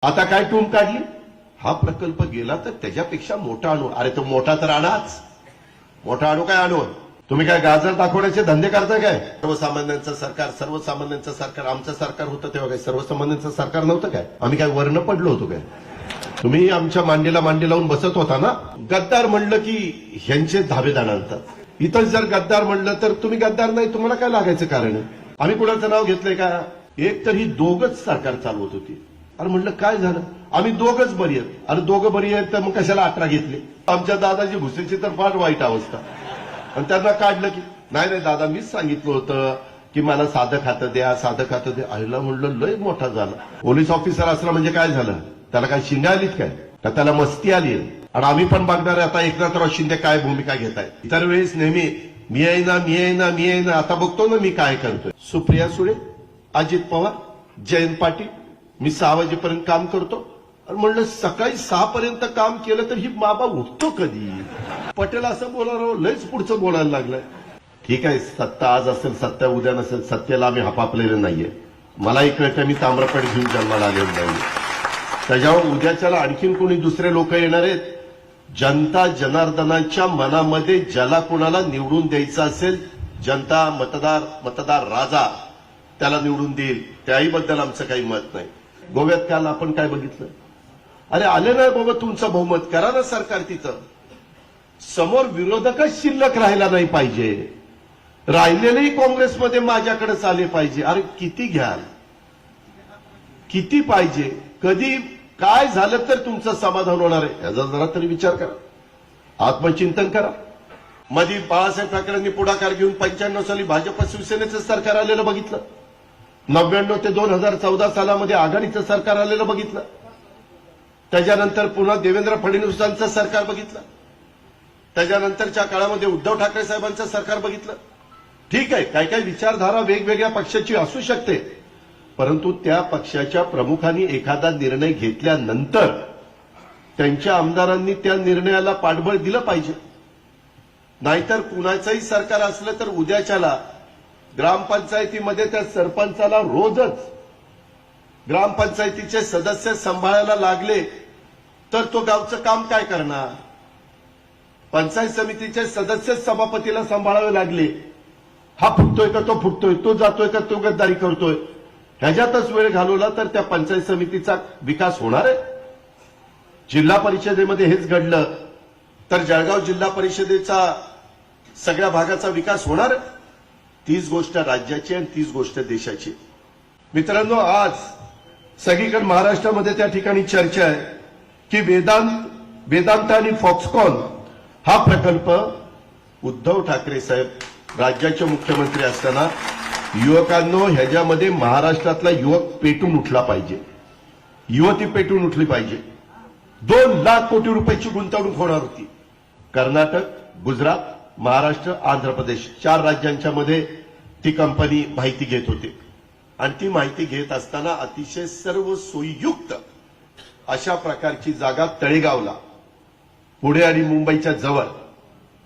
आता काय टूम काढली? हा प्रकल्प गेला तर त्याच्यापेक्षा मोठा आणू. अरे तो मोठा तर आणाच. मोठा आणू काय आणू? तुम्ही काय गाजर दाखवण्याचे धंदे करताय काय? सर्वसामान्यांचं सरकार आमचं सरकार होतं तेव्हा काय सर्वसामान्यांचं सरकार नव्हतं काय? आम्ही काय वर्ण पडलो होतो काय? तुम्ही आमच्या मांडीला मांडी लावून बसत होता ना. गद्दार म्हणलं की ह्यांचे धाबेदार आणतात. इथं जर गद्दार म्हणलं तर तुम्ही गद्दार नाही, तुम्हाला काय लागायचं कारण आहे? आम्ही कुणाचं नाव घेतलंय का? एक तर ही दोघच सरकार चालवत होती. अरे म्हणलं काय झालं? आम्ही दोघच बरी आहेत. अरे दोघं बरी आहेत तर मग कशाला 18 घेतले? आमच्या दादाजी भुसेची तर फार वाईट अवस्था. आणि त्यांना काढलं की नाही दादा मीच सांगितलं होतं की मला साधं खातं द्या, साधं खातं द्या. आईला म्हणलं लय मोठा झाला. पोलीस ऑफिसर असला म्हणजे काय झालं? त्याला काय शिंगा आलीत काय? का त्याला मस्ती आली? आणि आम्ही पण बघणार आहे आता एकनाथराव शिंदे काय भूमिका घेत आहे. इतर वेळेस नेहमी मी आहे ना. आता बघतो ना मी काय करतोय. सुप्रिया सुळे, अजित पवार, जयंत पाटील, मी 6 वाजेपर्यंत काम करतो. म्हणलं सकाळी 6 पर्यंत काम केलं तर ही बाबा उठतो कधी? पटेल असं बोलायला लयच पुढचं बोलायला लागलंय. ठीक आहे, सत्ता आज असेल, सत्ता उद्या नसेल, सत्तेला आम्ही हपापलेलं नाहीये. मलाही कळतं मी ताम्रपट घेऊन जन्माला आलेलो नाही. त्याच्यावर उद्याच्याला आणखीन कोणी दुसरे लोक येणार आहेत. जनता जनार्दनाच्या मनामध्ये ज्याला कोणाला निवडून द्यायचं असेल, जनता मतदार राजा त्याला निवडून देईल. त्याहीबद्दल आमचं काही मत नाही. गोव्यात काल आपण काय बघितलं? अरे आले नाही बाबा तुमचं बहुमत, करा ना सरकार. तिथं समोर विरोधकच शिल्लक राहायला नाही पाहिजे. राहिलेलेही काँग्रेसमध्ये माझ्याकडेच आले पाहिजे. अरे किती घ्याल? किती पाहिजे? कधी काय झालं तर तुमचं समाधान होणार आहे? याचा जरा तरी विचार करा, आत्मचिंतन करा. मध्ये बाळासाहेब ठाकरेंनी पुढाकार घेऊन 95 साली भाजप शिवसेनेचं सरकार आलेलं बघितलं. 99 ते 2014 सालामध्ये आघाडीचं सरकार आलेलं बघितलं. त्याच्यानंतर पुन्हा देवेंद्र फडणवीसांचं सरकार बघितलं. त्याच्यानंतरच्या काळामध्ये उद्धव ठाकरे साहेबांचं सरकार बघितलं. ठीक आहे, काही काही विचारधारा वेगवेगळ्या पक्षाची असू शकते, परंतु त्या पक्षाच्या प्रमुखांनी एखादा निर्णय घेतल्यानंतर त्यांच्या आमदारांनी त्या निर्णयाला पाठबळ दिलं पाहिजे. नाहीतर कुणाचंही सरकार असलं तर उद्याच्याला ग्रामपंचायतीमध्ये त्या सरपंचाला रोजच ग्रामपंचायतीचे सदस्य सांभाळायला लागले तर तो गावचं काम काय करणार? पंचायत समितीचे सदस्य सभापतीला सांभाळावे लागले. हा फुटतोय का तो फुटतोय, तो जातोय का तो गद्दारी करतोय, ह्याच्यातच वेळ घालवला तर त्या पंचायत समितीचा विकास होणार आहे? जिल्हा परिषदेमध्ये हेच घडलं तर जळगाव जिल्हा परिषदेचा सगळ्या भागाचा विकास होणार आहे? तीच गोष्ट राज्याची आणि तीच गोष्ट देशाची. मित्रांनो, आज सगळीकडे महाराष्ट्रामध्ये त्या ठिकाणी चर्चा आहे की वेदांत आणि फॉक्सकॉन हा प्रकल्प उद्धव ठाकरे साहेब राज्याचे मुख्यमंत्री असताना युवकांनो ह्याच्यामध्ये महाराष्ट्रातला युवक पेटून उठला पाहिजे, युवती पेटून उठली पाहिजे. 2 लाख कोटी रुपयाची गुंतवणूक होणार होती. कर्नाटक, गुजरात, महाराष्ट्र, आंध्र प्रदेश 4 राज्यांच्या मध्ये ती कंपनी माहिती घेत होती. आणि ती माहिती घेत असताना अतिशय सर्व सोयीयुक्त अशा प्रकारची जागा तळेगावला, पुणे आणि मुंबईच्या जवळ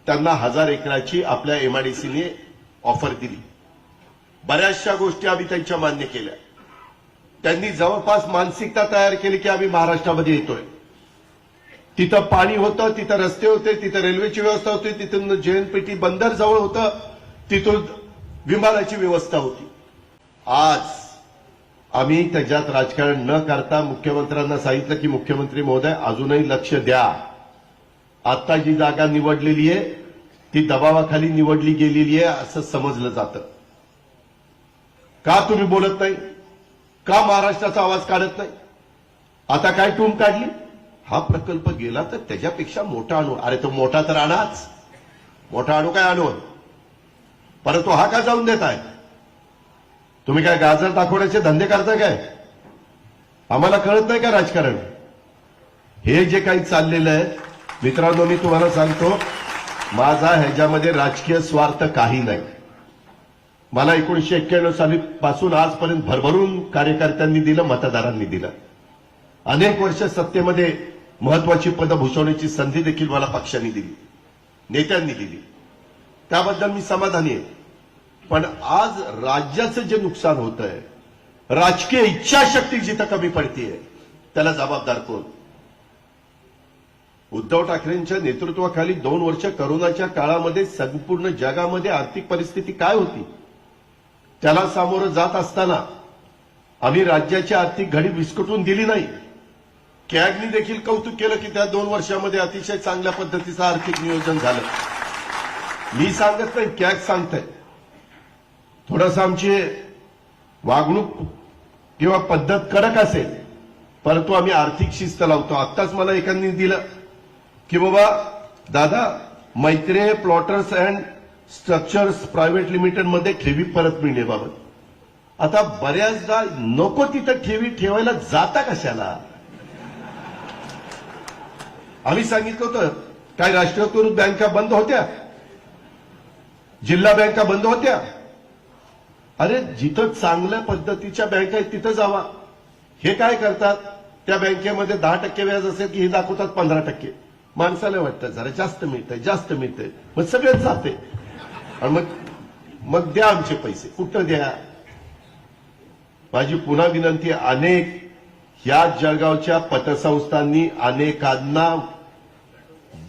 त्यांना 1000 एकराची आपल्या एमआयडीसीने ऑफर दिली. बऱ्याचशा गोष्टी आम्ही त्यांच्या मान्य केल्या. त्यांनी जवळपास मानसिकता तयार केली की आम्ही महाराष्ट्रामध्ये येतोय. तिथं पाणी होतं, तिथं रस्ते होते, तिथं रेल्वेची व्यवस्था होती, तिथून जेएनपीटी बंदर जवळ होतं, तिथून विमानाची व्यवस्था होती. आज आम्ही त्याच्यात राजकारण न करता मुख्यमंत्र्यांना सांगितलं की मुख्यमंत्री महोदय अजूनही लक्ष द्या. आता जी जागा निवडलेली आहे ती दबावाखाली निवडली गेलेली आहे असं समजलं जातं. का तुम्ही बोलत नाही? का महाराष्ट्राचा आवाज काढत नाही? आता काय टूम काढली? हा प्रकल्प गेला तर त्याच्यापेक्षा मोठा आणू. अरे तो मोठा तर आणाच. मोठा आणू काय आणू? परंतु हा का जाऊन देत आहे? तुम्ही काय गाजर दाखवण्याचे धंदे करताय काय? आम्हाला कळत नाही का राजकारण? हे जे काही चाललेलं आहे मित्रांनो, मी तुम्हाला सांगतो, माझा ह्याच्यामध्ये राजकीय स्वार्थ काही नाही. मला 1991 सालीपासून आजपर्यंत भरभरून कार्यकर्त्यांनी दिलं, मतदारांनी दिलं. अनेक वर्ष सत्तेमध्ये महत्वाची पदं भूषवण्याची संधी देखील मला पक्षांनी दिली, नेत्यांनी दिली. त्याबद्दल मी समाधानी आहे. पण आज राज्याचं जे नुकसान होत आहे, राजकीय इच्छाशक्ती जिथं कमी पडतीये, त्याला जबाबदार कोण? उद्धव ठाकरेंच्या नेतृत्वाखाली 2 वर्ष करोनाच्या काळामध्ये संपूर्ण जगामध्ये आर्थिक परिस्थिती काय होती, त्याला सामोरं जात असताना आम्ही राज्याची आर्थिक घडी विस्कटून दिली नाही. कॅगनी देखील कौतुक केलं की त्या 2 वर्षामध्ये अतिशय चांगल्या पद्धतीचं आर्थिक नियोजन झालं. मी सांगत नाही, कॅग सांगताय. थोडंसं आमची वागणूक किंवा पद्धत कडक असेल, परंतु आम्ही आर्थिक शिस्त लावतो. आत्ताच मला एकांनी दिलं की बाबा दादा, Maitreya plotters and structures private लिमिटेडमध्ये ठेवी परत मिळण्याबाबत. आता बऱ्याचदा नको तिथं ठेवी ठेवायला जाता कशाला? आम्ही सांगितलं होतं काय राष्ट्रीयकृत बँका बंद होत्या, जिल्हा बँका बंद होत्या. अरे जिथं चांगल्या पद्धतीच्या बँका आहेत तिथं जावा. हे काय करतात, त्या बँकेमध्ये 10% व्याज असेल की हे दाखवतात 15%. माणसाला वाटतं जरा जास्त मिळतंय, मग सगळेच जाते आणि मग द्या आमचे पैसे. कुठं द्या? माझी पुन्हा विनंती, अनेक या जळगावच्या पतसंस्थांनी अनेकांना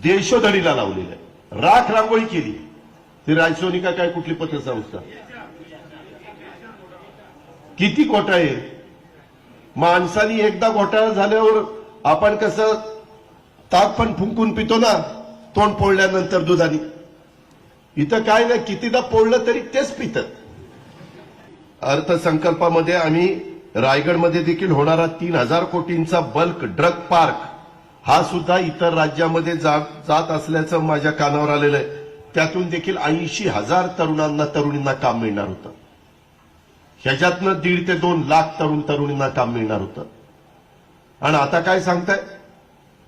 देशोधडीला लावलेलं आहे, राख रांगोळी केली. ती रायसोनिका काय कुठली पतसंस्था, किती घोटाळे. माणसानी एकदा घोटाळा झाल्यावर आपण कसं ताक पण फुंकून पितो ना, तोंड पोळल्यानंतर दुधानी. इथं काय नाही, कितीदा पोळलं तरी तेच पितात. अर्थसंकल्पामध्ये आम्ही रायगडमध्ये देखील होणारा 3,000 कोटींचा बल्क ड्रग पार्क हा सुद्धा इतर राज्यामध्ये जात असल्याचं माझ्या कानावर आलेलं आहे. त्यातून देखील 80,000 तरुणींना काम मिळणार होतं. ह्याच्यातनं 1.5 ते 2 लाख तरुणींना काम मिळणार होतं. आणि आता काय सांगताय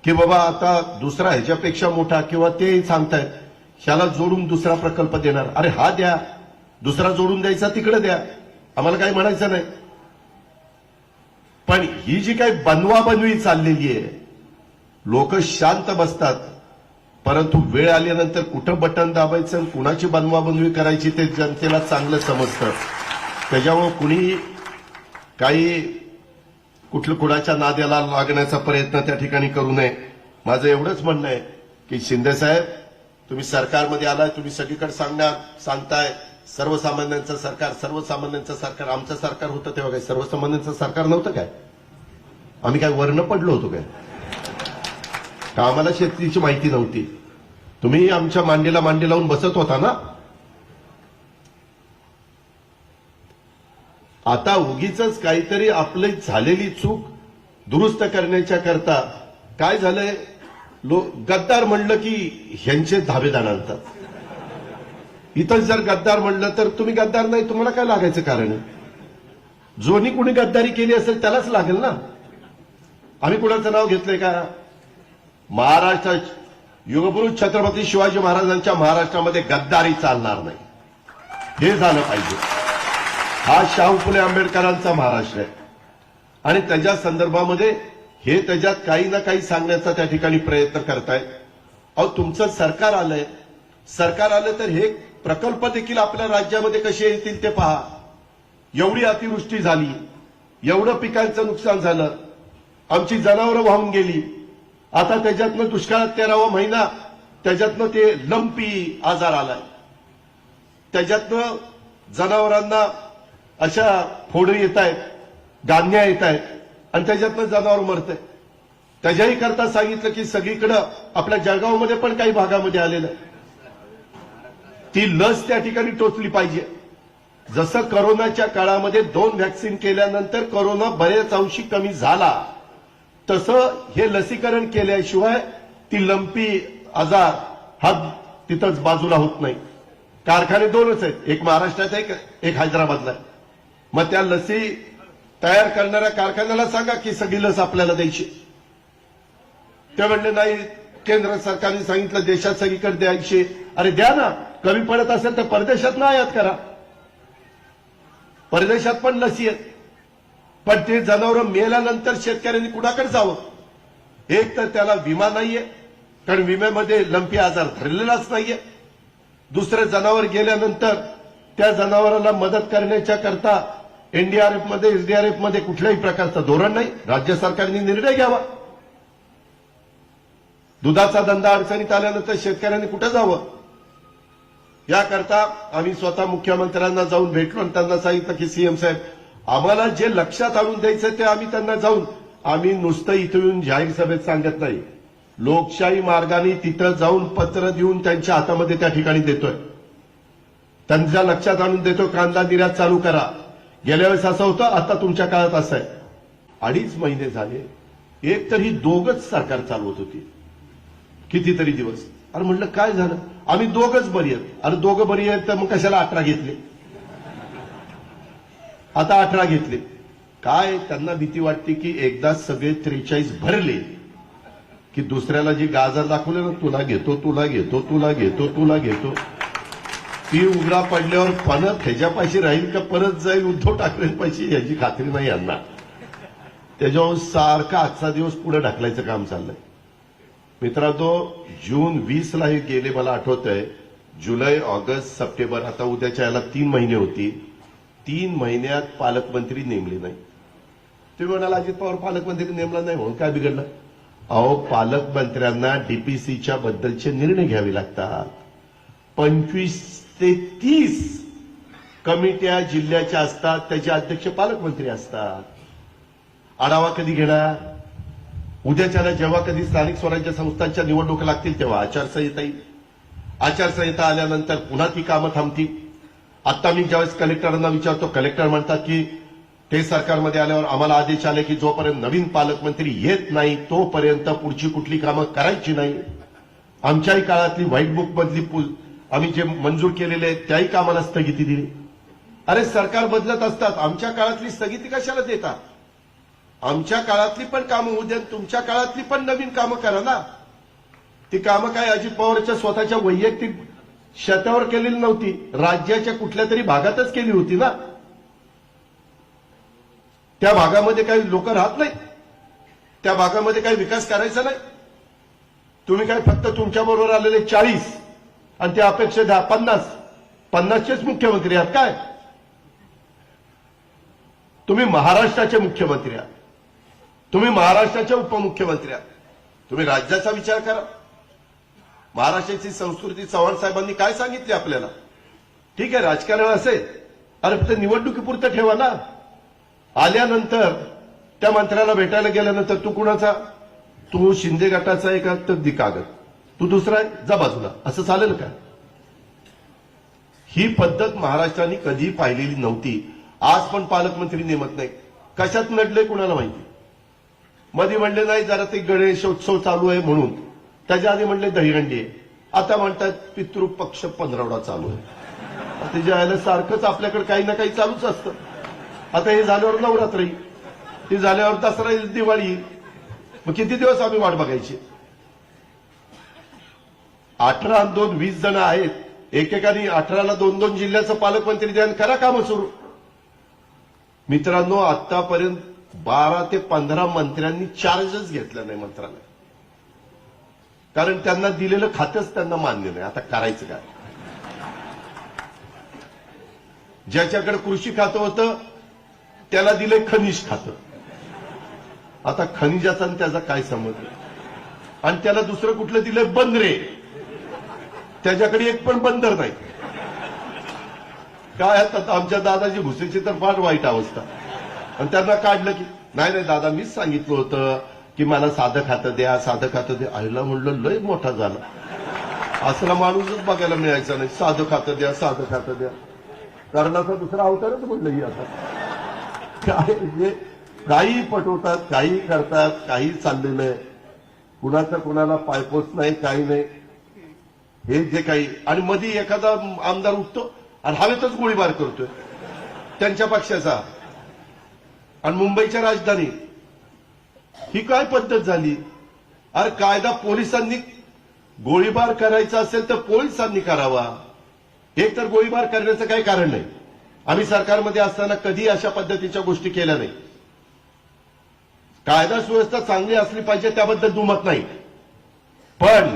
की बाबा आता दुसरा ह्याच्यापेक्षा मोठा, किंवा ते सांगतायत ह्याला जोडून दुसरा प्रकल्प देणार. अरे हा द्या, दुसरा जोडून द्यायचा तिकडे द्या, आम्हाला काही म्हणायचं नाही. पण ही जी काही बनवाबनवी चाललेली आहे, लोक शांत बसतात, परंतु वेळ आल्यानंतर कुठं बटन दाबायचं आणि कुणाची बनवाबनवी करायची ते जनतेला चांगलं समजतं. त्याच्यामुळे कुणी काही कुणाच्या नाद्याला लागण्याचा प्रयत्न त्या ठिकाणी करू नये. माझं एवढंच म्हणणं आहे की शिंदे साहेब, तुम्ही सरकारमध्ये आलाय, तुम्ही सगळीकडे सांगताय सर्वसामान्यांचं सरकार. आमचं सरकार होतं तेव्हा काय सर्वसामान्यांचं सरकार नव्हतं काय? आम्ही काय वर्ण पडलो होतो काय? का आम्हाला शेतीची माहिती नव्हती? तुम्ही आमच्या मांडीला मांडी लावून बसत होता ना. आता उगीच काहीतरी आपली झालेली चूक दुरुस्त करण्याच्या करता काय झालंय, गद्दार म्हणलं की ह्यांचे धाबेदार आणतात. इथं जर गद्दार म्हणलं तर तुम्ही गद्दार नाही, तुम्हाला काय लागायचं कारण आहे? जोनी कुणी गद्दारी केली असेल त्यालाच लागेल ना. आम्ही कुणाचं नाव घेतलंय का? महाराष्ट्र युगपुरुष छत्रपती शिवाजी महाराजांच्या महाराष्ट्रामध्ये गद्दारी चालणार नाही, हे झालं पाहिजे. हा शाहू फुले आंबेडकरांचा महाराष्ट्र आहे आणि त्याच्या संदर्भामध्ये हे त्याच्यात काही ना काही सांगण्याचा त्या ठिकाणी प्रयत्न करतायत. अहो तुमचं सरकार आलं तर हे प्रकल्प देखील आपल्या राज्यामध्ये कसे येतील ते पहा. एवढी अतिवृष्टी झाली, एवढं पिकांचं नुकसान झालं, आमची जनावरं वाहून गेली. आता त्याच्यातनं दुष्काळात 13वा महिना, त्याच्यातनं ते लंपी आजार आलाय, त्याच्यातनं जनावरांना अशा फोडरी येत आहेत, गांध्या येत आहेत आणि त्याच्यातनं जनावर मरतंय. त्याच्याही करता सांगितलं की सगळीकडं आपल्या जळगावमध्ये पण काही भागामध्ये आलेलं आहे. ती लस त्या ठिकाणी टोचली पाहिजे. जसं कोरोनाच्या काळामध्ये 2 व्हॅक्सिन केल्यानंतर कोरोना बऱ्याच अंशी कमी झाला, तसं हे लसीकरण केल्याशिवाय ती लंपी आजार हा तिथंच बाजूला होत नाही. कारखाने 2च आहेत, एक महाराष्ट्रात आहे, एक हैदराबादला आहे. मग त्या लसी तयार करणाऱ्या कारखान्याला सांगा की सगळी लस आपल्याला द्यायची. ते म्हणले नाही, केंद्र सरकारने सांगितलं देशात सगळीकडे द्यायची. अरे द्या ना, कमी पडत असेल तर परदेशात आयात करा. परदेशात पण लसी आहेत, पण ते जनावर मेल्यानंतर शेतकऱ्यांनी कुणाकडे जावं? एक तर त्याला विमा नाहीये, कारण विम्यामध्ये लंपी आजार धरलेलाच नाहीये. दुसरं जनावर गेल्यानंतर त्या जनावराला मदत करण्याच्या करता एनडीआरएफ मध्ये एसडीआरएफ मध्ये कुठल्याही प्रकारचं धोरण नाही. राज्य सरकारने निर्णय घ्यावा. दुधाचा धंदा अडचणीत आल्यानंतर शेतकऱ्यांनी कुठे जावं याकरता आम्ही स्वतः मुख्यमंत्र्यांना जाऊन भेटलो आणि त्यांना सांगितलं की सीएम साहेब आम्हाला जे लक्षात आणून द्यायचं ते आम्ही त्यांना जाऊन आम्ही नुसतं इथं येऊन जाहीर सभेत सांगत नाही. लोकशाही मार्गाने तिथं जाऊन पत्र देऊन त्यांच्या हातामध्ये त्या ठिकाणी देतोय. त्यांच्या लक्षात आणून देतो कांदा निर्यात चालू करा. गेल्या वेळेस असं होतं, आता तुमच्या काळात असं आहे. 2.5 महिने झाले एक तर ही दोघच सरकार चालवत होती कितीतरी दिवस. अरे म्हटलं काय झालं, आम्ही दोघच बरी आहेत. अरे दोघं बरी आहेत तर मग कशाला 18 घेतले. आता 18 घेतले. काय त्यांना भीती वाटते की एकदा सगळे 43 भरले की दुसऱ्याला जी गाजर दाखवले ना, तुला घेतो तुला घेतो तुला घेतो तुला घेतो, ती उघडा पडल्यावर परत ह्याच्यापाशी राहील का परत जाईल उद्धव ठाकरेंपाशी याची खात्री नाही यांना. त्याच्यावर सारखा आजचा दिवस पुढे ढकलायचं काम चाललंय. मित्रांनो, जून 20 ला हे गेले, मला आठवत आहे. जुलै ऑगस्ट सप्टेंबर, आता उद्याच्या याला 3 महिने होती. 3 महिन्यात पालकमंत्री नेमले नाही. तुम्ही म्हणाल अजित पवार पालकमंत्री नेमला नाही म्हणून काय बिघडलं. अहो, पालकमंत्र्यांना डीपीसीच्या बद्दलचे निर्णय घ्यावे लागतात. 25 ते 30 कमिट्या जिल्ह्याच्या असतात, त्याचे अध्यक्ष पालकमंत्री असतात. आढावा कधी घेणार. उद्याच्याला जेव्हा कधी स्थानिक स्वराज्य संस्थांच्या निवडणुका लागतील तेव्हा आचारसंहिता येईल. आचारसंहिता आल्यानंतर पुन्हा ती कामं थांबतील. आता मी ज्यावेळेस कलेक्टरांना विचारतो, कलेक्टर म्हणतात की ते सरकारमध्ये आल्यावर आम्हाला आदेश आले की जोपर्यंत नवीन पालकमंत्री येत नाही तोपर्यंत पुढची कुठली कामं करायची नाही. आमच्याही काळातली व्हाईट बुक मधली आम्ही जे मंजूर केलेले आहेत त्याही कामाला स्थगिती दिली. अरे सरकार बदलत असतात, आमच्या काळातली स्थगिती कशाला देता. आमच्या काळातली पण कामं होऊ द्या, तुमच्या काळातली पण नवीन कामं करा ना. ती कामं काय अजित पवारच्या स्वतःच्या वैयक्तिक शेतावर केलेली नव्हती, राज्याच्या कुठल्या तरी भागातच केली होती ना. त्या भागामध्ये काही लोक राहत नाही, त्या भागामध्ये काही विकास करायचा नाही. तुम्ही काय फक्त तुमच्याबरोबर आलेले 40 आणि त्या अपेक्षा 50चेच मुख्यमंत्री आहात काय. तुम्ही महाराष्ट्राचे मुख्यमंत्री आहात, तुम्ही महाराष्ट्राचे उपमुख्यमंत्री आहात. तुम्ही राज्याचा विचार करा. महाराष्ट्राची संस्कृती चव्हाण साहेबांनी काय सांगितली आपल्याला. ठीक आहे, राजकारण असेल, अरे फक्त निवडणुकीपुरतं ठेवा ना. आल्यानंतर त्या मंत्र्याला भेटायला गेल्यानंतर तू कुणाचा, तू शिंदे गटाचा आहे का, तर दी कागद, तू दुसरा आहे, जा बाजूला, असं चालेल का. ही पद्धत महाराष्ट्राने कधी पाहिलेली नव्हती. आज पण पालकमंत्री नेमत नाही. कशात नडले कुणाला माहिती. मध्ये म्हणले नाही जरा ते गणेशोत्सव चालू आहे म्हणून, त्याच्या आधी म्हणले दहीहंडी आहे, आता म्हणतात पितृपक्ष 15वडा चालू आहे. त्याच्या आयला सारखंच आपल्याकडे काही ना काही चालूच असतं. आता हे झाल्यावर नवरात्र येईल, ते झाल्यावर दसरा येईल, दिवाळी येईल. मग किती दिवस आम्ही वाट बघायची. 18 आणि 2 20 जण आहेत. एकेकाने 18ला 2-2 जिल्ह्याचं पालकमंत्री द्या, करा कामं सुरू. मित्रांनो, आतापर्यंत 12 ते 15 मंत्र्यांनी चार्जच घेतला नाही मंत्रालय, कारण त्यांना दिलेलं खातंच त्यांना मान्य नाही. आता करायचं काय. ज्याच्याकडे कृषी खातं होतं त्याला दिले खनिज खातं. आता खनिजाचा आणि त्याचा काय संबंध. आणि त्याला दुसरं कुठलं दिलं, बंदरे, त्याच्याकडे एक पण बंदर नाही. काय आता आमच्या दादाजी भुसेची तर फार वाईट अवस्था. आणि त्यांना काढलं की नाही नाही दादा, मीच सांगितलं होतं की मला साधं खातं द्या, साधं खातं द्या. आईला म्हणलं लय मोठा झाला, असला माणूसच बघायला मिळायचा नाही. साधं खातं द्या, साधं खातं द्या. कर्णाचा दुसरा अवतारच म्हणलं ही. आता काय म्हणजे काही पटवतात, काही करतात, काही चाललेलं आहे. कुणाचं कुणाला पायपोस नाही, काही नाही. हे जे काही, आणि मध्ये एखादा आमदार उठतो आणि हवेतच गोळीबार करतोय त्यांच्या पक्षाचा. आणि मुंबईच्या राजधानीत ही काय पद्धत झाली. अरे कायदा पोलिसांनी गोळीबार करायचा असेल तर पोलिसांनी करावा. एक तर गोळीबार करण्याचं काही कारण नाही. आम्ही सरकारमध्ये असताना कधी अशा पद्धतीच्या गोष्टी केल्या नाही. कायदा सुव्यवस्था चांगली असली पाहिजे, त्याबद्दल दुमत नाही. पण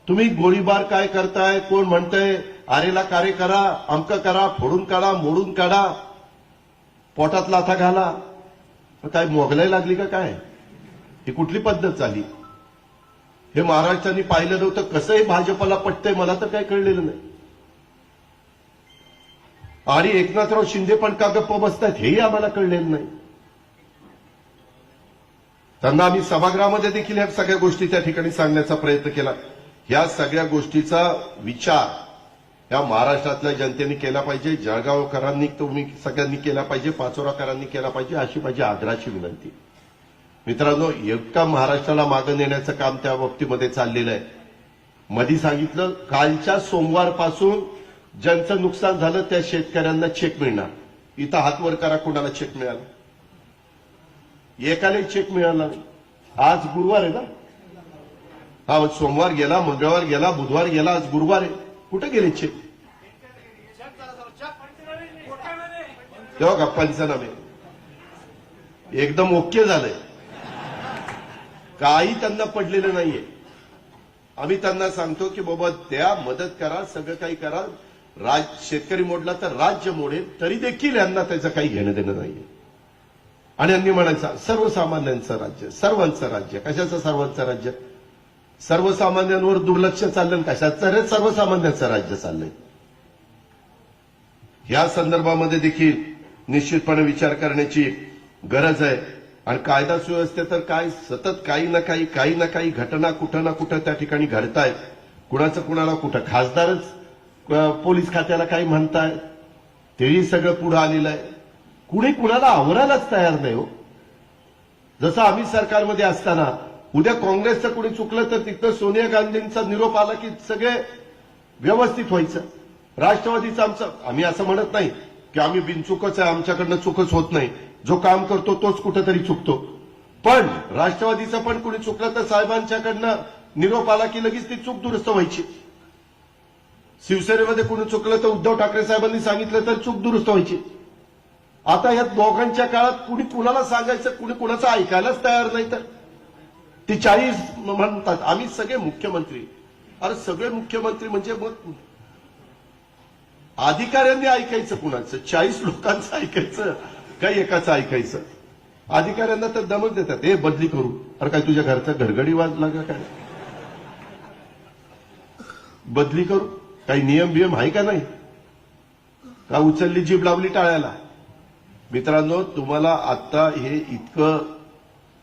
तुम्ही गोळीबार काय करताय, कोण म्हणतंय आरेला कार्य करा, अमकं करा, फोडून काढा, मोडून काढा. पोटात लाथा घाला, काय मोगलाई लागली का काय? ही कुठली पद्धत झाली? हे महाराष्ट्राने पाहिलं नव्हतं. कसंही भाजपला पटतंय मला तर काही कळलेलं नाही. आणि एकनाथराव शिंदे पण का गप्प बसतायत हेही आम्हाला कळलेलं नाही. त्यांना आम्ही सभागृहामध्ये देखील ह्या सगळ्या गोष्टी त्या ठिकाणी सांगण्याचा प्रयत्न केला. ह्या सगळ्या गोष्टीचा विचार या महाराष्ट्रातल्या जनतेने केला पाहिजे. जळगावकरांनी तुम्ही सगळ्यांनी केला पाहिजे, पाचोराकरांनी केला पाहिजे, अशी माझी आग्रहाची विनंती. मित्रांनो, इतका महाराष्ट्राला मागे नेण्याचं काम त्या बाबतीमध्ये चाललेलं आहे. मधी सांगितलं कालच्या सोमवारपासून ज्यांचं नुकसान झालं त्या शेतकऱ्यांना चेक मिळणार. इथं हात वर करा कोणाला चेक मिळाला. एकालाही चेक मिळाला नाही. आज गुरुवार आहे ना? हा, सोमवार गेला, मंगळवार गेला, बुधवार गेला, आज गुरुवार आहे. कुठे गेले चेक? तेव्हा का पंचनामे एकदम ओके झालंय. काही त्यांना पडलेलं नाहीये. आम्ही त्यांना सांगतो की बाबा द्या, मदत करा, सगळं काही करा. शेतकरी मोडला तर राज्य मोडेल, तरी देखील यांना त्याचं काही घेणं देणं नाहीये. आणि यांनी म्हणायचं सर्वसामान्यांचं राज्य, सर्वांचं राज्य. कशाचं सर्वांचं राज्य? सर्वसामान्यांवर दुर्लक्ष चाललं. कशाचं रे सर्वसामान्यांचं राज्य चाललंय? या संदर्भामध्ये देखील निश्चितपणे विचार करण्याची गरज आहे. आणि कायदा सुव्यवस्थेत तर काय सतत काही ना काही घटना कुठं ना कुठं त्या ठिकाणी घडतायत. कुणाचं कुणाला कुठं खासदारच पोलीस खात्याला काही म्हणतायत, तेही सगळं पुढे आलेलं आहे. कुणी कुणाला आवरायलाच तयार नाही हो. जसं आम्ही सरकारमध्ये असताना उद्या काँग्रेसचं कुणी चुकलं तर तिथं सोनिया गांधींचा निरोप आला की सगळे व्यवस्थित व्हायचं. राष्ट्रवादीचं आमचं, आम्ही असं म्हणत नाही की आम्ही बिनचुकच आहे, आमच्याकडनं चुकच होत नाही. जो काम करतो तोच कुठेतरी चुकतो. पण राष्ट्रवादीचं पण कुणी चुकलं तर साहेबांच्याकडनं निरोप आला की लगेच ती चूक दुरुस्त व्हायची. शिवसेनेमध्ये कुणी चुकलं तर उद्धव ठाकरे साहेबांनी सांगितलं तर चूक दुरुस्त व्हायची. आता या दोघांच्या काळात कुणी कुणाला सांगायचं, कुणी कुणाचं ऐकायलाच तयार नाही. तर ती 40 म्हणतात आम्ही सगळे मुख्यमंत्री. अरे सगळे मुख्यमंत्री म्हणजे मग अधिकाऱ्यांनी ऐकायचं कुणाचं? 40 लोकांचं ऐकायचं का एकाचं ऐकायचं? अधिकाऱ्यांना तर दमक देतात, हे बदली करू. अरे काय तुझ्या घरचा घरघडी वाजला का काय? बदली करू? काही नियम बियम आहे का नाही? का उचलली जीभ लावली टाळ्याला? मित्रांनो, तुम्हाला आता हे इतकं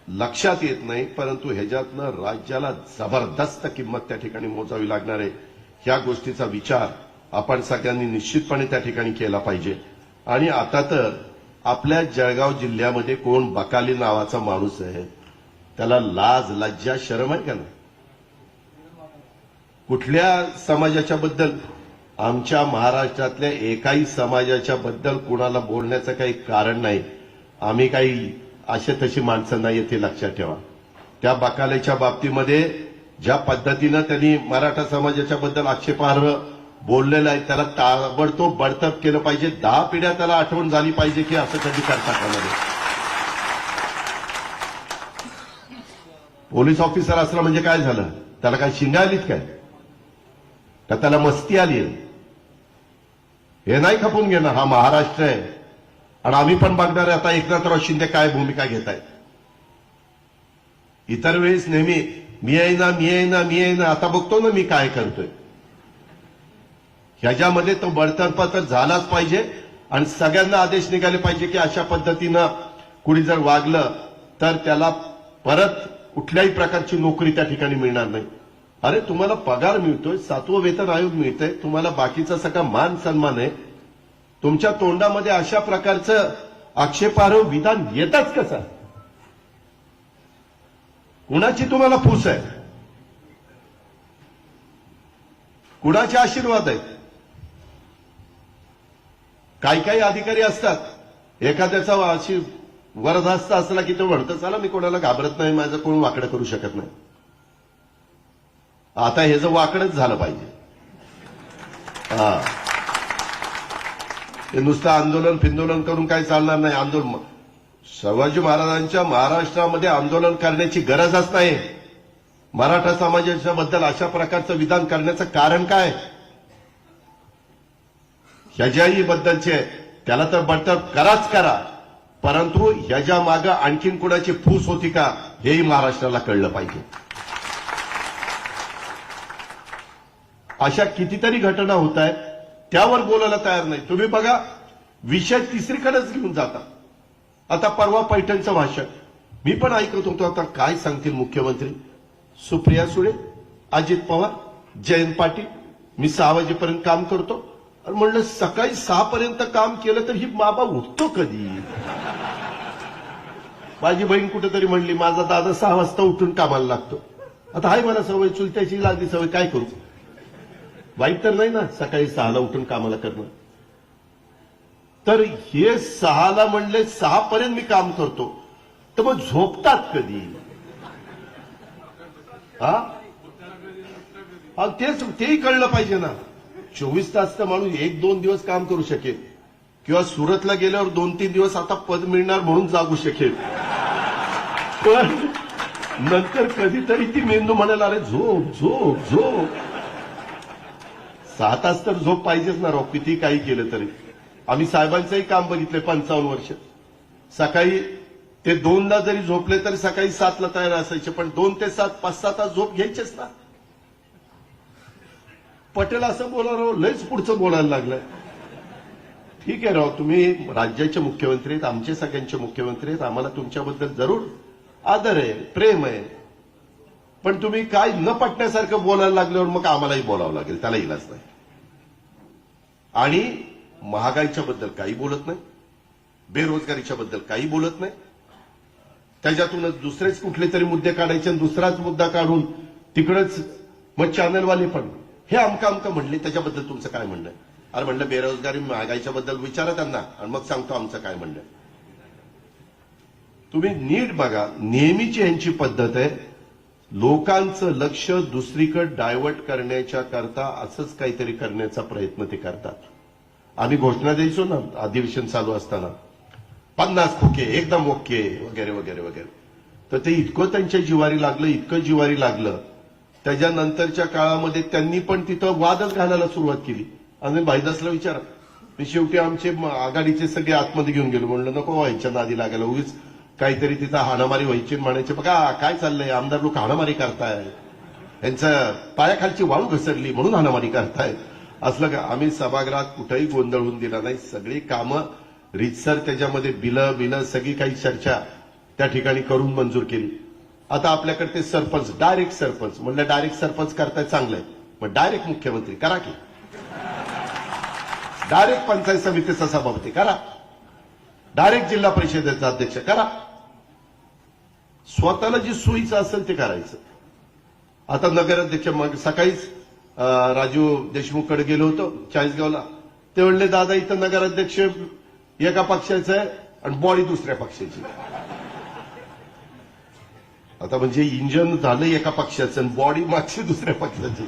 लक्षात येत नाही, परंतु ह्याच्यातनं राज्याला जबरदस्त किंमत त्या ठिकाणी मोजावी लागणार आहे. ह्या गोष्टीचा विचार आपण सगळ्यांनी निश्चितपणे त्या ठिकाणी केला पाहिजे. आणि आता तर आपल्या जळगाव जिल्ह्यामध्ये कोण बकाली नावाचा माणूस आहे, त्याला लाज लज्जा शरम आहे का नाही? कुठल्या समाजाच्या बद्दल? आमच्या महाराष्ट्रातल्या एकाही समाजाच्या बद्दल कुणाला बोलण्याचं काही कारण नाही. आम्ही काही असे तशी माणसं नाही, ते लक्षात ठेवा. त्या बकालेच्या बाबतीमध्ये ज्या पद्धतीनं त्यांनी मराठा समाजाच्या बद्दल आक्षेपार्ह बोललेलं आहे, त्याला ताबडतोब बडतर्फ केलं पाहिजे. 10 पिढ्या त्याला आठवण झाली पाहिजे की असं कधी करता कामा नये. पोलीस ऑफिसर असला म्हणजे काय झालं? त्याला काय शिंगा आलीत काय? का त्याला मस्ती आली आहे? हे नाही खपून घेणार. हा महाराष्ट्र आहे आणि आम्ही पण बघणार आहे आता एकनाथराव शिंदे काय भूमिका घेत आहेत. इतर वेळेस नेहमी मी आहे ना, मी आहे ना, मी आहे ना. आता बघतो ना मी काय करतोय. ह्याच्यामध्ये तो बडतर्फ तर झालाच पाहिजे आणि सगळ्यांना आदेश निघाले पाहिजे की अशा पद्धतीनं कुणी जर वागलं तर त्याला परत कुठल्याही प्रकारची नोकरी त्या ठिकाणी मिळणार नाही. अरे तुम्हाला पगार मिळतोय, 7वं वेतन आयोग मिळतंय, तुम्हाला बाकीचा सगळा मान सन्मान आहे. तुमच्या तोंडामध्ये अशा प्रकारचं आक्षेपार्ह विधान येतच कसं? कुणाची तुम्हाला फूस आहे? कुणाचे आशीर्वाद आहेत? काही काही अधिकारी असतात, एखाद्याचा अशी वरदहस्त असला की तो म्हणतो चला मी कोणाला घाबरत नाही, माझं कोण वाकडं करू शकत नाही. आता हे जर वाकडच झालं पाहिजे. हे नुसतं आंदोलन फिंदोलन करून काही चालणार नाही. आंदोलन शिवाजी महाराजांच्या महाराष्ट्रामध्ये आंदोलन करण्याची गरजच नाही. मराठा समाजाच्या बद्दल अशा प्रकारचं विधान करण्याचं कारण काय? ह्याच्याही बद्दलचे त्याला तर बडतर्फ कराच करा, परंतु ह्याच्या मागे आणखीन कोणाची फूस होती का हेही महाराष्ट्राला कळलं पाहिजे. अशा कितीतरी घटना होत आहेत, त्यावर बोलायला तयार नाही. तुम्ही बघा, विषय तिसरीकडेच घेऊन जाता. आता परवा पैठणचं भाषण मी पण ऐकत होतो. आता काय सांगतील मुख्यमंत्री? सुप्रिया सुळे, अजित पवार, जयंत पाटील, मी 6 वाजेपर्यंत काम करतो. आणि म्हणलं सकाळी 6 पर्यंत काम केलं तर ही बाबा उठतो कधी? माझी बहीण कुठेतरी म्हणली माझा दादा 6 वाजता उठून कामाला लागतो. आता हाय मला सवय, चुलत्याची लागली सवय, काय करू? वाईट तर नाही ना सकाळी 6ला उठून कामाला करणं. तर हे 6ला म्हणले 6 पर्यंत मी काम करतो, तर मग झोपतात कधी? हा तेही कळलं पाहिजे ना. 24 तास तर माणूस 1-2 दिवस काम करू शकेल, किंवा सुरतला गेल्यावर 2-3 दिवस आता पद मिळणार म्हणून जागू शकेल. पण नंतर कधीतरी ती मेंदू म्हणायला अरे झोप झोप झोप. 6 तास तर झोप पाहिजेच ना राव, किती काही केलं तरी. आम्ही साहेबांचंही काम बघितलंय 55 वर्ष. सकाळी ते 2ला जरी झोपले तरी सकाळी 7ला तयार असायचे, पण 2 ते 7 5-6 तास झोप घ्यायचेच ना. पटेल असं बोला राव, लयच पुढचं बोलायला लागलंय. ठीक आहे राव, तुम्ही राज्याचे मुख्यमंत्री आहेत, आमचे सगळ्यांचे मुख्यमंत्री आहेत, आम्हाला तुमच्याबद्दल जरूर आदर आहे, प्रेम आहे. पण तुम्ही काय न पटण्यासारखं बोलायला लागल्यावर मग आम्हालाही बोलावं लागेल, त्याला इलाज नाही. आणि महागाईच्या बद्दल काही बोलत नाही, बेरोजगारीच्या बद्दल काही बोलत नाही. त्याच्यातूनच दुसरेच कुठले तरी मुद्दे काढायचे आणि दुसराच मुद्दा काढून तिकडच मग चॅनलवाले पण हे अमका म्हणले, त्याच्याबद्दल तुमचं काय म्हणणं आहे? अरे म्हणलं बेरोजगारी महागाईच्या बद्दल विचारा त्यांना आणि मग सांगतो आमचं काय म्हणणं आहे. तुम्ही नीट बघा, नेहमीची यांची पद्धत आहे, लोकांचं लक्ष दुसरीकडे डायव्हर्ट करण्याच्या करता असंच काहीतरी करण्याचा प्रयत्न ते करतात. आम्ही घोषणा द्यायचो ना अधिवेशन चालू असताना, 50 खोके एकदम ओके वगैरे वगैरे वगैरे. तर ते इतकं त्यांच्या जिवारी लागलं, इतकं जिवारी लागलं. त्याच्यानंतरच्या काळामध्ये त्यांनी पण तिथं वादच घालायला सुरुवात केली. आणि भाईदासला विचारा, मी शेवटी आमचे आघाडीचे सगळे आतमध्ये घेऊन गेलो. म्हणलं नको व्हायच्या नादी लागायला, उगीच काहीतरी तिथं हाणामारी व्हायची. म्हणायचे बघा काय चाललंय, आमदार लोक हाणामारी करताय, यांच्या पायाखालची वाळू घसरली म्हणून हाणामारी करताय. असलं का? आम्ही सभागृहात कुठेही गोंधळ होऊन दिला नाही. सगळी कामं रीतसर त्याच्यामध्ये बिलं सगळी काही चर्चा त्या ठिकाणी करून मंजूर केली. आता आपल्याकडे ते सरपंच, डायरेक्ट सरपंच, म्हणलं डायरेक्ट सरपंच करताय चांगलंय, मग डायरेक्ट मुख्यमंत्री करा की, डायरेक्ट पंचायत समितीचा सभापती करा, डायरेक्ट जिल्हा परिषदेचा अध्यक्ष करा. स्वतःला जी सोयीचं असेल ते करायचं. आता नगराध्यक्ष, मग सकाळीच राजू देशमुखकडे गेलो होतो चाळीसगावला. ते म्हणले दादा इथं नगराध्यक्ष एका पक्षाचा आहे आणि बॉडी दुसऱ्या पक्षाची. आता म्हणजे इंजन झालं एका पक्षाचं आणि बॉडी मागची दुसऱ्या पक्षाची.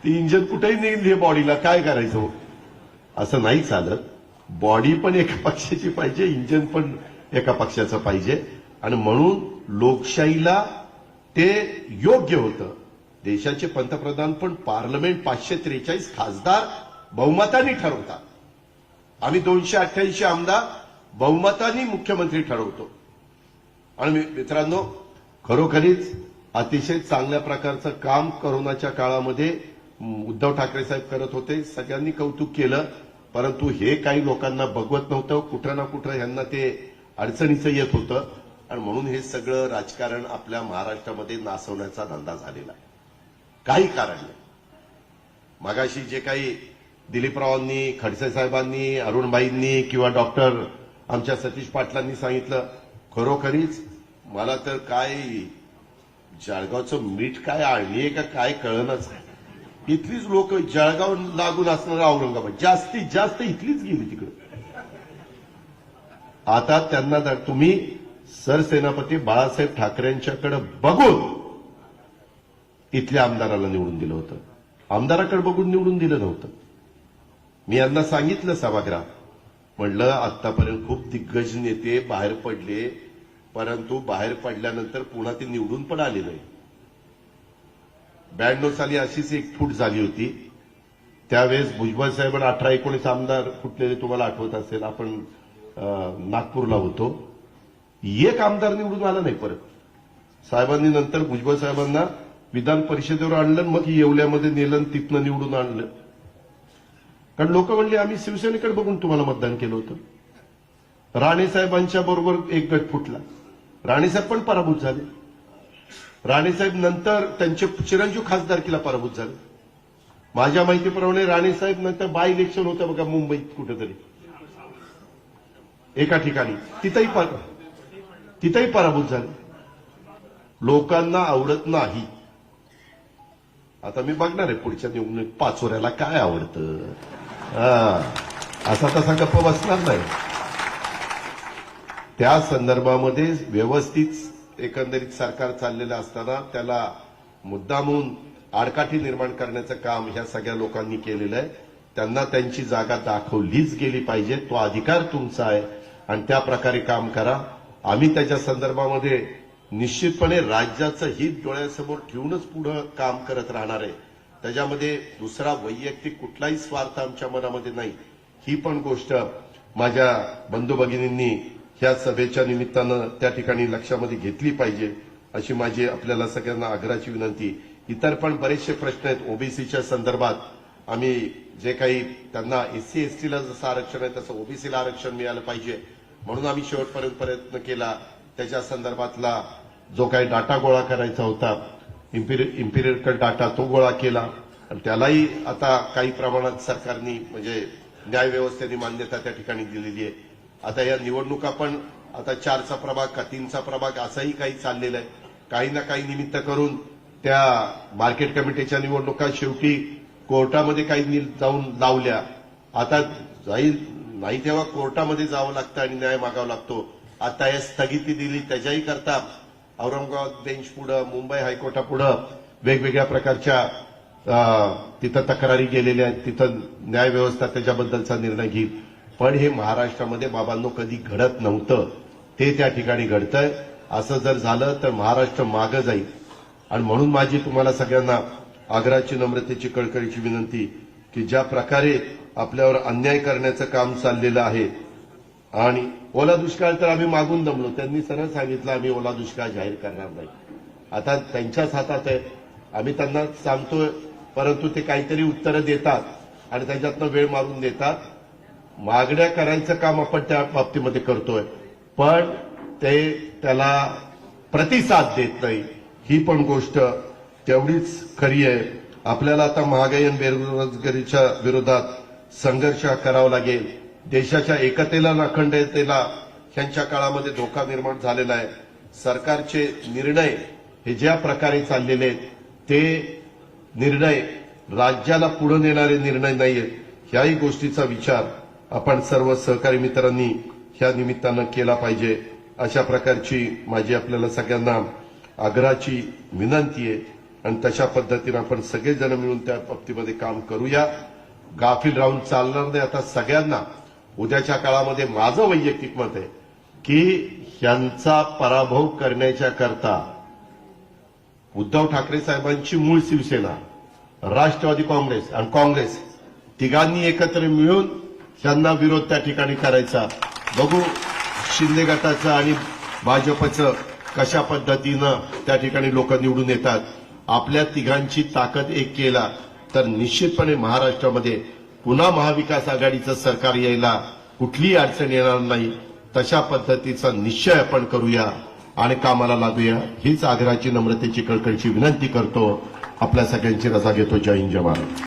ती इंजन कुठेही निघली बॉडीला, काय करायचं? असं नाही चालत. बॉडी पण एका पक्षाची पाहिजे, इंजन पण एका पक्षाचं पाहिजे. आणि म्हणून लोकशाहीला ते योग्य होतं. देशाचे पंतप्रधान पण पार्लमेंट 543 खासदार बहुमताने ठरवतात. आम्ही 288 आमदार बहुमताने मुख्यमंत्री ठरवतो. आणि मित्रांनो, खरोखरीच अतिशय चांगल्या प्रकारचं काम कोरोनाच्या काळामध्ये उद्धव ठाकरे साहेब करत होते. सगळ्यांनी कौतुक केलं. परंतु हे काही लोकांना बघवत नव्हतं. कुठं ना कुठं यांना ते अडचणीचं येत होतं. आणि म्हणून हे सगळं राजकारण आपल्या महाराष्ट्रामध्ये नासवण्याचा धंदा झालेला आहे. काही कारण नाही. मगाशी जे काही दिलीपरावांनी, खडसे साहेबांनी, अरुणबाईंनी किंवा डॉक्टर आमच्या सतीश पाटलांनी सांगितलं, खरोखरीच मला तर काय जळगावचं मीठ काय आळणी आहे का काय कळणच. इथलीच लोक जळगाव लागून असणारं औरंगाबाद जास्तीत जास्त इथलीच गेली तिकडे. आता त्यांना तुम्ही सरसेनापती बाळासाहेब ठाकरेंच्याकडे बघून इथल्या आमदाराला निवडून दिलं होतं. आमदाराकडे बघून निवडून दिलं नव्हतं. मी यांना सांगितलं सभागृहात, म्हणलं आतापर्यंत खूप दिग्गज नेते बाहेर पडले, परंतु बाहेर पडल्यानंतर पुन्हा ते निवडून पण आले नाही. 92 साली अशीच एक फूट झाली होती. त्यावेळेस भुजबळ साहेबांना 18-19 आमदार फुटलेले तुम्हाला आठवत असेल. आपण नागपूरला होतो, एक आमदार निवडून आला नाही परत। साहेबांनी नंतर भुजबळ साहेबांना विधान परिषदेवर आणलं, मग येवल्यामध्ये नेलं, तिथनं निवडून आणलं। कारण लोक म्हणले आम्ही शिवसेनेकडे बघून तुम्हाला मतदान केलं होतं। राणेसाहेबांच्या बरोबर एक गट फुटला, राणेसाहेब पण पराभूत झाले। राणेसाहेब नंतर त्यांचे चिरंजीव खासदारकीला पराभूत झाले। माझ्या माहितीप्रमाणे राणेसाहेब नंतर बाय इलेक्शन होतं बघा मुंबईत कुठेतरी एका ठिकाणी, तिथंही पराभूत झाले। लोकांना आवडत नाही। आता मी बघणार आहे पुढच्या निवडणुकीत पाचोऱ्याला काय आवडतं, असा तसा गप्प बसणार नाही। त्या संदर्भामध्ये व्यवस्थित एकंदरीत सरकार चाललेलं असताना त्याला मुद्दामून आडकाठी निर्माण करण्याचं काम ह्या सगळ्या लोकांनी केलेलं आहे। त्यांना त्यांची जागा दाखवलीच गेली पाहिजे, तो अधिकार तुमचा आहे आणि त्या प्रकारे काम करा। आम्ही त्याच्या संदर्भामध्ये निश्चितपणे राज्याचं हित डोळ्यासमोर ठेवूनच पुढे काम करत राहणार आहे। त्याच्यामध्ये दुसरा वैयक्तिक कुठलाही स्वार्थ आमच्या मनामध्ये नाही। ही पण गोष्ट माझ्या बंधू भगिनींनी ह्या सभेच्या निमित्तानं त्या ठिकाणी लक्षामध्ये घेतली पाहिजे, अशी माझी आपल्याला सगळ्यांना आग्रहाची विनंती। इतर पण बरेचसे प्रश्न आहेत ओबीसीच्या संदर्भात। आम्ही जे काही त्यांना एससी एसटीला जसं आरक्षण आहे तसं ओबीसीला आरक्षण मिळालं पाहिजे म्हणून आम्ही शेवटपर्यंत प्रयत्न केला। त्याच्या संदर्भातला जो काही डाटा गोळा करायचा होता, इम्पिरिकल डाटा, तो गोळा केला आणि त्यालाही आता काही प्रमाणात सरकारने म्हणजे न्याय व्यवस्थेने मान्यता त्या ठिकाणी दिलेली आहे। आता या निवडणुका पण आता 4चा प्रभाग का 3चा प्रभाग असंही काही चाललेलं आहे। काही ना काही निमित्त करून त्या मार्केट कमिटीच्या निवडणुका शेवटी कोर्टामध्ये काही जाऊन लावल्या। आता जाईल नाही तेव्हा कोर्टामध्ये जावं लागतं आणि न्याय मागावा लागतो। आता या स्थगिती दिली त्याच्याही करता औरंगाबाद बेंच पुढे, मुंबई हायकोर्टापुढे वेगवेगळ्या प्रकारच्या तिथं तक्रारी गेलेल्या आहेत, तिथं न्याय व्यवस्था त्याच्याबद्दलचा निर्णय घेईल। पण हे महाराष्ट्रामध्ये बाबांनो कधी घडत नव्हतं, ते त्या ठिकाणी घडतंय। असं जर झालं तर महाराष्ट्र मागं जाईल आणि म्हणून माझी तुम्हाला सगळ्यांना आग्रहाची, नम्रतेची, कळकळीची विनंती की ज्या प्रकारे आपल्यावर अन्याय करण्याचं काम चाललेलं आहे आणि ओला दुष्काळ तर आम्ही मागून दमलो, त्यांनी सरळ सांगितलं आम्ही ओला दुष्काळ जाहीर करणार नाही। आता त्यांच्याच हातात आहे, आम्ही त्यांना सांगतोय, परंतु ते काहीतरी उत्तरं देतात आणि त्याच्यातनं वेळ मारून देतात। मागण्या करायचं काम आपण त्या बाबतीमध्ये करतोय, पण ते त्याला प्रतिसाद देत नाही, ही पण गोष्ट तेवढीच खरी आहे। आपल्याला आता महागाई आणि बेरोजगारीच्या विरोधात संघर्ष करावा लागेल। देशाच्या एकतेला आणि अखंडतेला ह्यांच्या काळामध्ये धोका निर्माण झालेला आहे। सरकारचे निर्णय हे ज्या प्रकारे चाललेले आहेत ते निर्णय राज्याला पुढे नेणारे निर्णय नाहीयेत। ह्याही गोष्टीचा विचार आपण सर्व सहकारी मित्रांनी ह्या निमित्तानं केला पाहिजे, अशा प्रकारची माझी आपल्याला सगळ्यांना आग्रहाची विनंती आहे आणि तशा पद्धतीने आपण सगळेजण मिळून त्या बाबतीमध्ये काम करूया। गाफील राहून चालणार नाही। आता सगळ्यांना उद्याच्या काळामध्ये माझं वैयक्तिक मत आहे की ह्यांचा पराभव करण्याच्या करता उद्धव ठाकरे साहेबांची मूळ शिवसेना, राष्ट्रवादी काँग्रेस आणि काँग्रेस तिघांनी एकत्र मिळून त्यांना विरोध त्या ठिकाणी करायचा। बघू शिंदे गटाचं आणि भाजपचं कशा पद्धतीनं त्या ठिकाणी लोक निवडून येतात। आपल्या तिघांची ताकद एक केला तर निश्चितपणे महाराष्ट्रामध्ये पुन्हा महाविकास आघाडीचं सरकार यायला कुठलीही अडचण येणार नाही। तशा पद्धतीचा निश्चय आपण करूया आणि कामाला लागूया, हीच आग्रहाची, नम्रतेची, कळकळीची विनंती करतो। आपल्या सगळ्यांची रजा घेतो। जय हिंद, जय महाराष्ट्र।